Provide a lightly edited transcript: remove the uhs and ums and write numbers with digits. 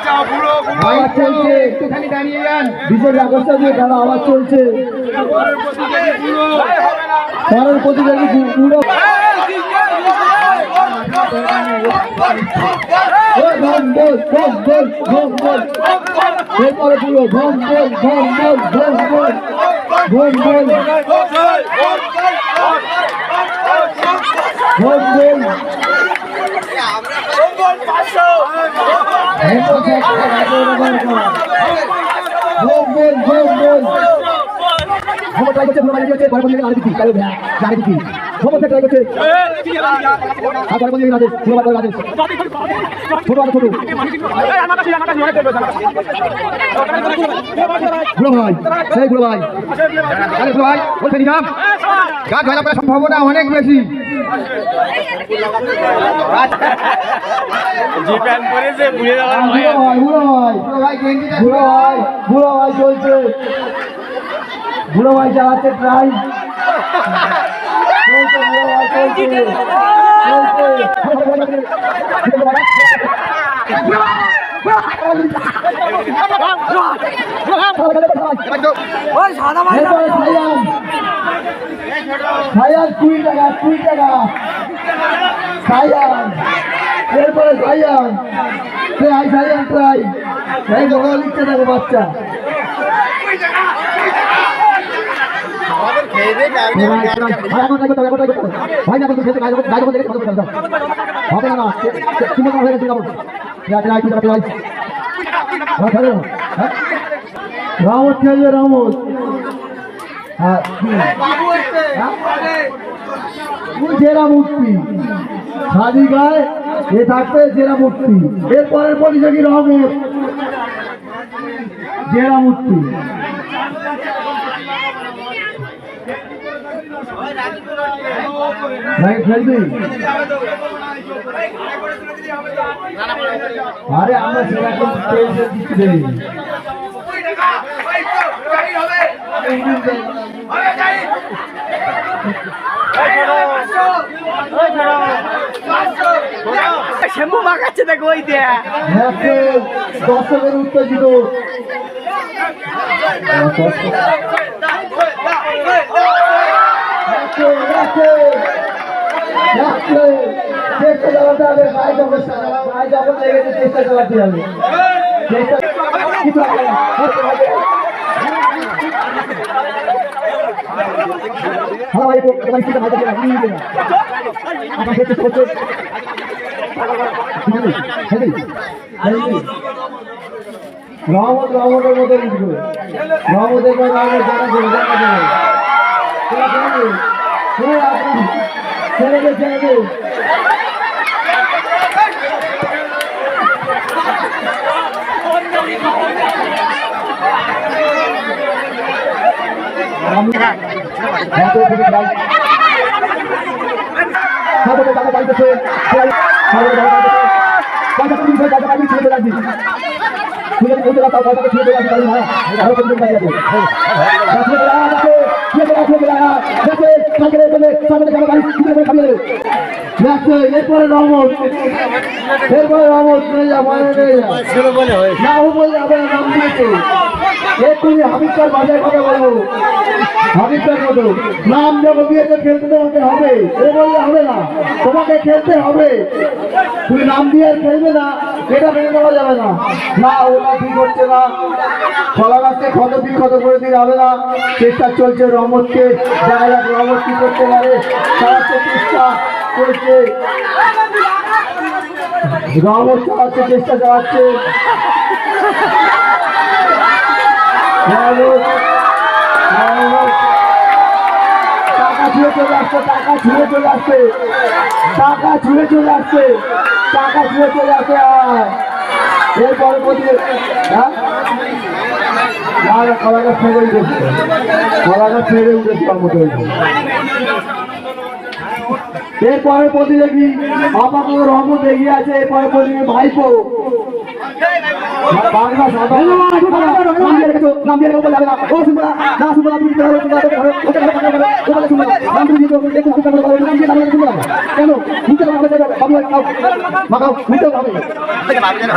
আওয়াজ চলছে, একটুখানি দাঁড়িয়ে যান। বিশেষ ব্যবস্থা দিয়ে খেলা আওয়াজ চলছে। পরের প্রতিযোগী পুরো এরপরে পুরো ঘম বল ঘম বল ঘম বল ঘম বল ঘম বল সম্ভাবনা অনেক বেশি। বুড়ো ভাই চলছে, বুড়ো ভাই চালাচ্ছে ট্রাই চলছে, বুড়ো ভাই চলছে সায়ান 20 টাকা 20 টাকা সায়ান। এরপরে সায়ান সায়ান ট্রাই এই বড় লিখতে থাকো বাচ্চা। রামত খেলবে রামত জেরা মূর্তি সাদি গায়ে এ থাকবে জেরা মূর্তি। এরপরের প্রতিযোগী রহমত জেরা মূর্তি। খেলবি আরে আমরা সেরকম দিচ্ছি শ্যাম্পু মাখাচ্ছে দেখো ওই দেয়া দর্শকের উত্তেজিত চেষ্টা চালাতে হবে, যখন লেগেছে চেষ্টা চালাতে হবে। রহমত রহমতের মতো লিখবে, রহমতের পর রহমত জানা ছেড়ে ছেড়ে এরপরে রহমত নাম দিয়েছে এক্ষুনি হাবিবটার বাজার কথা বলবো। হাবিবটার মতো নাম যখন দিয়েছে খেলতে তোমাকে হবে, এ বললে হবে না, তোমাকে খেলতে হবে। তুমি নাম দিয়ে আর খেলবে না, এটা মেনে নেওয়া যাবে না। না ওটা ঠিক হচ্ছে না, খোলা গাছকে ক্ষত বিক্ষত করে দিলে হবে না। চেষ্টা চলছে রহমতকে, দেখা যাক রহমত কি করতে পারে, চালাচ্ছে চেষ্টা করছে রহমত, চালাচ্ছে চেষ্টা চালাচ্ছে টাকা ছুঁয়ে চলে আসছে, টাকা ছুঁয়ে চলে আসছে, টাকা ছুঁয়ে চলে আসছে, টাকা ছুঁয়ে চলে আসছে। এরপরে কলাটা ছেড়ে উঠেছে, কলাটা ছেড়ে উঠেছে মতো হয়েছে। এরপরে প্রতিযোগী আপাতত রহমত এগিয়ে আছে। এরপরে প্রতিযোগী ভাইপো কেন